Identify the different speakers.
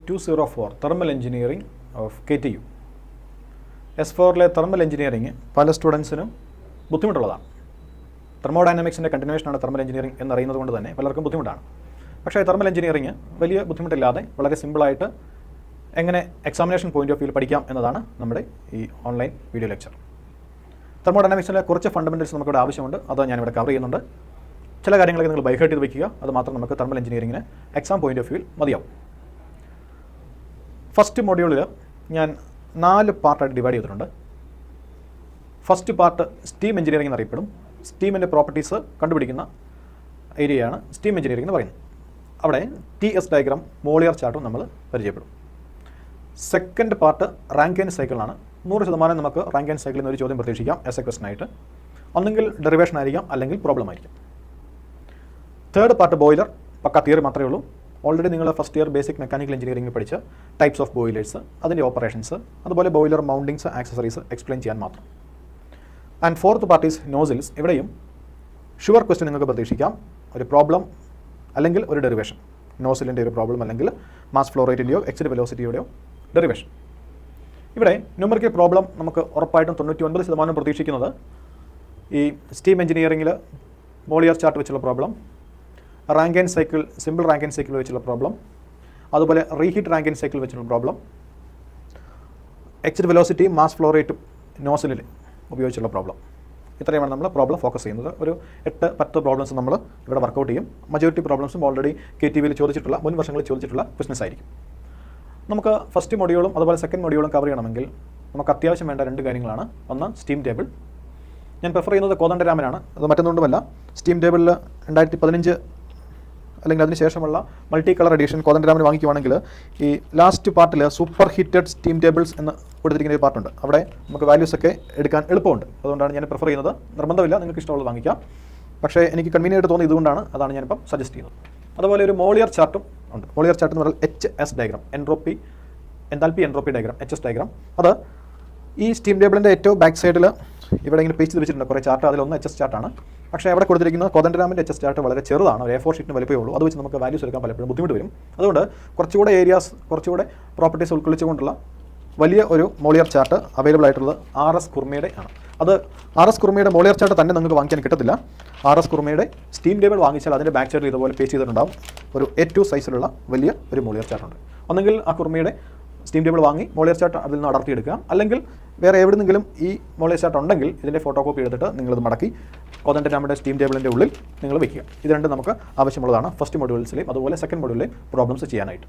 Speaker 1: 204 thermal engineering of KTU. S4 thermal engineering പല സ്റ്റുഡൻസിനും ബുദ്ധിമുട്ടുള്ളതാണ്. തെർമോഡൈനാമിക്സിൻ്റെ കണ്ടിന്യൂഷനാണ് thermal engineering എന്നറിയുന്നത് കൊണ്ട് തന്നെ പലർക്കും ബുദ്ധിമുട്ടാണ്. പക്ഷേ തെർമൽ എഞ്ചിനീയറിംഗ് വലിയ ബുദ്ധിമുട്ടില്ലാതെ വളരെ സിമ്പിളായിട്ട് എങ്ങനെ എക്സാമിനേഷൻ പോയിന്റ് ഓഫ് വ്യൂവിൽ പഠിക്കാം എന്നതാണ് നമ്മുടെ ഈ ഓൺലൈൻ വീഡിയോ ലെക്ചർ. തെർമോഡൈനാമിക്സിലെ കുറച്ച് ഫണ്ടമെൻറ്റൽസ് നമുക്കിവിടെ ആവശ്യമുണ്ട്, അത് ഞാനിവിടെ കവർ ചെയ്യുന്നുണ്ട്. ചില കാര്യങ്ങളൊക്കെ നിങ്ങൾ ബൈ ഹാർട്ട് ചെയ്ത് വയ്ക്കുക, അത് മാത്രം നമുക്ക് തെർമൽ എഞ്ചിനീയറിംഗിന് എക്സാം പോയിന്റ് ഓഫ് വ്യൂവിൽ മതിയാവും. ഫസ്റ്റ് മൊഡ്യൂളിൽ ഞാൻ 4 പാർട്ടായിട്ട് ഡിവൈഡ് ചെയ്തിട്ടുണ്ട്. ഫസ്റ്റ് പാർട്ട് സ്റ്റീം എഞ്ചിനീയറിംഗ് എന്നറിയപ്പെടും. സ്റ്റീമിൻ്റെ പ്രോപ്പർട്ടീസ് കണ്ടുപിടിക്കുന്ന ഏരിയയാണ് സ്റ്റീം എഞ്ചിനീയറിംഗ് എന്ന് പറയുന്നത്. അവിടെ TS ഡയഗ്രാം, മോളിയർ ചാർട്ടും നമ്മൾ പരിചയപ്പെടും. സെക്കൻഡ് പാർട്ട് റാങ്കൈൻ സൈക്കിളാണ്. 100% നമുക്ക് റാങ്കൈൻ സൈക്കിളിൽ നിന്ന് ഒരു ചോദ്യം പ്രതീക്ഷിക്കാം എസ് എ ക്വസ്റ്റൻ ആയിട്ട്. ഒന്നെങ്കിൽ ഡെറിവേഷൻ ആയിരിക്കാം, അല്ലെങ്കിൽ പ്രോബ്ലം ആയിരിക്കും. തേർഡ് പാർട്ട് ബോയിലർ, പക്ക തിയറി മാത്രമേ ഉള്ളൂ. ഓൾറെഡി നിങ്ങൾ first year basic mechanical engineering പഠിച്ച ടൈപ്സ് ഓഫ് ബോയിലേഴ്സ്, അതിൻ്റെ ഓപ്പറേഷൻസ്, അതുപോലെ ബോയിലർ മൗണ്ടിങ്സ്, ആക്സസറീസ് എക്സ്പ്ലെയിൻ ചെയ്യാൻ മാത്രം. And fourth part is nozzles. ഇവിടെയും ഷുവർ ക്വസ്റ്റ്യൻ നിങ്ങൾക്ക് പ്രതീക്ഷിക്കാം, ഒരു പ്രോബ്ലം അല്ലെങ്കിൽ ഒരു ഡെറിവേഷൻ. നോസിലിൻ്റെ ഒരു പ്രോബ്ലം അല്ലെങ്കിൽ മാസ് ഫ്ലോ റേറ്റിൻ്റെയോ എക്സിറ്റ് വെലോസിറ്റിയുടെയോ ഡെറിവേഷൻ. ഇവിടെ ന്യൂമറിക്കൽ പ്രോബ്ലം നമുക്ക് ഉറപ്പായിട്ടും 99% പ്രതീക്ഷിക്കുന്നത് ഈ സ്റ്റീം എഞ്ചിനീയറിംഗിൽ മോളിയർ ചാർട്ട് വെച്ചുള്ള problem, Rankine cycle, simple Rankine cycle വെച്ചുള്ള പ്രോബ്ലം, അതുപോലെ റീഹീറ്റ് റാങ്കൈൻ സൈക്കിൾ വെച്ചുള്ള problem, exit velocity, mass flow റേറ്റും നോസിലിൽ ഉപയോഗിച്ചുള്ള പ്രോബ്ലം. ഇത്രയുമാണ് നമ്മൾ പ്രോബ്ലം ഫോക്കസ് ചെയ്യുന്നത്. ഒരു 8-10 പ്രോബ്ലംസ് നമ്മൾ ഇവിടെ വർക്കൗട്ട് ചെയ്യും. മജോറിറ്റി പ്രോബ്ലംസും ഓൾറെഡി KTUവിൽ ചോദിച്ചിട്ടുള്ള, മുൻ വർഷങ്ങളിൽ ചോദിച്ചിട്ടുള്ള ക്വസ്റ്റൻസ് ആയിരിക്കും. നമുക്ക് ഫസ്റ്റ് മൊഡ്യൂളും അതുപോലെ സെക്കൻഡ് മൊഡ്യൂളും കവർ ചെയ്യണമെങ്കിൽ നമുക്ക് അത്യാവശ്യം വേണ്ട 2 കാര്യങ്ങളാണ്. ഒന്ന് സ്റ്റീം ടേബിൾ. ഞാൻ പ്രിഫർ ചെയ്യുന്നത് കോദണ്ഡരാമനാണ്. അത് മറ്റൊന്നുകൊണ്ടുമല്ല, സ്റ്റീം ടേബിളിൽ 2015 അല്ലെങ്കിൽ അതിന് ശേഷമുള്ള മൾട്ടി കളർ എഡിഷൻ കോദണ്ഡരാമൻ വാങ്ങിക്കുവാണെങ്കിൽ ഈ ലാസ്റ്റ് പാർട്ടിൽ സൂപ്പർ ഹീറ്റഡ് സ്റ്റീം ടേബിൾസ് എന്ന് കൊടുത്തിരിക്കുന്ന ഒരു പാർട്ടുണ്ട്. അവിടെ നമുക്ക് വാല്യൂസ് ഒക്കെ എടുക്കാൻ എളുപ്പമുണ്ട്. അതുകൊണ്ടാണ് ഞാൻ പ്രിഫർ ചെയ്യുന്നത്. നിർബന്ധമില്ല, നിങ്ങൾക്ക് ഇഷ്ടമുള്ളത് വാങ്ങിക്കാം. പക്ഷേ എനിക്ക് കൺവീനിയൻ്റ് ആയിട്ട് തോന്നി ഇതുകൊണ്ടാണ്, അതാണ് ഞാനിപ്പം സജസ്റ്റ് ചെയ്യുന്നത്. അതുപോലെ ഒരു മോളിയർ ചാർട്ടും ഉണ്ട്. മോളിയർ ചാർട്ട് എന്ന് പറഞ്ഞാൽ HS diagram, enthalpy entropy diagram, HS diagram. അത് ഈ സ്റ്റീം ടേബിളിൻ്റെ ഏറ്റവും ബാക്ക് സൈഡിൽ ഇവിടെ ഇങ്ങനെ പേജ് വെച്ചിട്ടുണ്ട് കുറേ ചാർട്ട്. അതിലൊന്ന് HS ചാർട്ടാണ്. പക്ഷേ അവിടെ കൊടുത്തിരിക്കുന്നത് കോദണ്ഡരാമൻ്റെ HS ചാർട്ട് വളരെ ചെറുതാണ്, ഒരു A4 ഷീറ്റിന് വലിപ്പമേ ഉള്ളൂ. അത് വെച്ച് നമുക്ക് വാല്യൂസ് എടുക്കാൻ പലപ്പോഴും ബുദ്ധിമുട്ട് വരും. അതുകൊണ്ട് കുറച്ചുകൂടെ ഏരിയാസ്, കുറച്ചുകൂടെ പ്രോപ്പർട്ടീസ് ഉൾക്കൊള്ളിച്ചുകൊണ്ടുള്ള വലിയ ഒരു മോളിയർ ചാർട്ട് അവൈലബിൾ ആയിട്ടുള്ളത് RS കുർമയുടെ ആണ്. അത് RS കുർമയുടെ മോളിയർ ചാർട്ട് തന്നെ നിങ്ങൾക്ക് വാങ്ങിക്കാൻ കിട്ടത്തില്ല. RS കുർമയുടെ സ്റ്റീം ടേബിൾ വാങ്ങിച്ചാൽ അതിൻ്റെ ബാക്ക് സൈഡിൽ ഇതുപോലെ പേജ് ചെയ്തിട്ടുണ്ടാവും ഒരു A2 സൈസിലുള്ള വലിയ ഒരു മോളിയർ ചാർട്ടുണ്ട്. ഒന്നെങ്കിൽ ആ കുർമയുടെ സ്റ്റീം ടേബിൾ വാങ്ങി മോളിയർ ചാർട്ട് അതിൽ നിന്ന് അടർത്തിയെടുക്കുക, അല്ലെങ്കിൽ വേറെ എവിടെന്നെങ്കിലും ഈ മോളിയർ ചാർട്ട് ഉണ്ടെങ്കിൽ ഇതിൻ്റെ ഫോട്ടോ കോപ്പി എടുത്തിട്ട് നിങ്ങളിത് മടക്കി കോദണ്ഡരാമൻ്റെ സ്റ്റീം ടേബിളിൻ്റെ ഉള്ളിൽ നിങ്ങൾ വയ്ക്കുക. ഇത് രണ്ടും നമുക്ക് ആവശ്യമുള്ളതാണ് ഫസ്റ്റ് മൊഡ്യൂൾസിലെയും അതുപോലെ സെക്കൻഡ് മൊഡ്യൂളിലെയും പ്രോബ്ലംസ് ചെയ്യാനായിട്ട്.